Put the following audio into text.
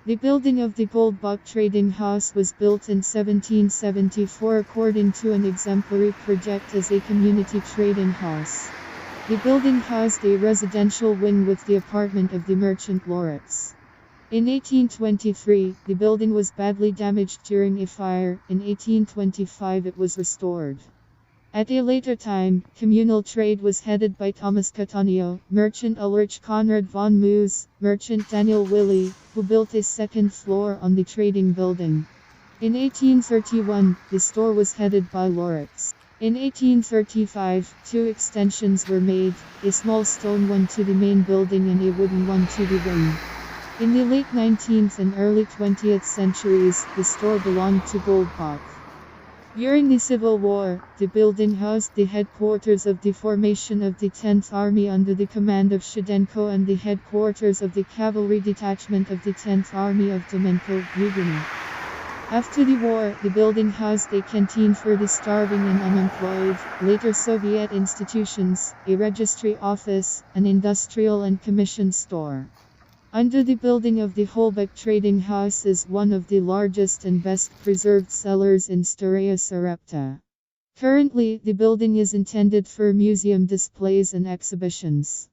The building of the Goldbach Trading House was built in 1774 according to an exemplary project as a community trading house. The building housed a residential wing with the apartment of the merchant Lorets. In 1823, the building was badly damaged during a fire. In 1825 it was restored. At a later time, communal trade was headed by Thomas Cattaneo, merchant Ulrich Conrad von Moos, merchant Daniel Willi, who built a second floor on the trading building. In 1831, the store was headed by Lorets. In 1835, two extensions were made, a small stone one to the main building and a wooden one to the wing. In the late 19th and early 20th centuries, the store belonged to Goldbach. During the Civil War, the building housed the headquarters of the formation of the 10th Army under the command of Shchadenko and the headquarters of the cavalry detachment of the 10th Army of Dumenko, Budyonny. After the war, the building housed a canteen for the starving and unemployed, later Soviet institutions, a registry office, an industrial and commission store. Under the building of the Holbach Trading House is one of the largest and best preserved cellars in Staraya Sarepta. Currently, the building is intended for museum displays and exhibitions.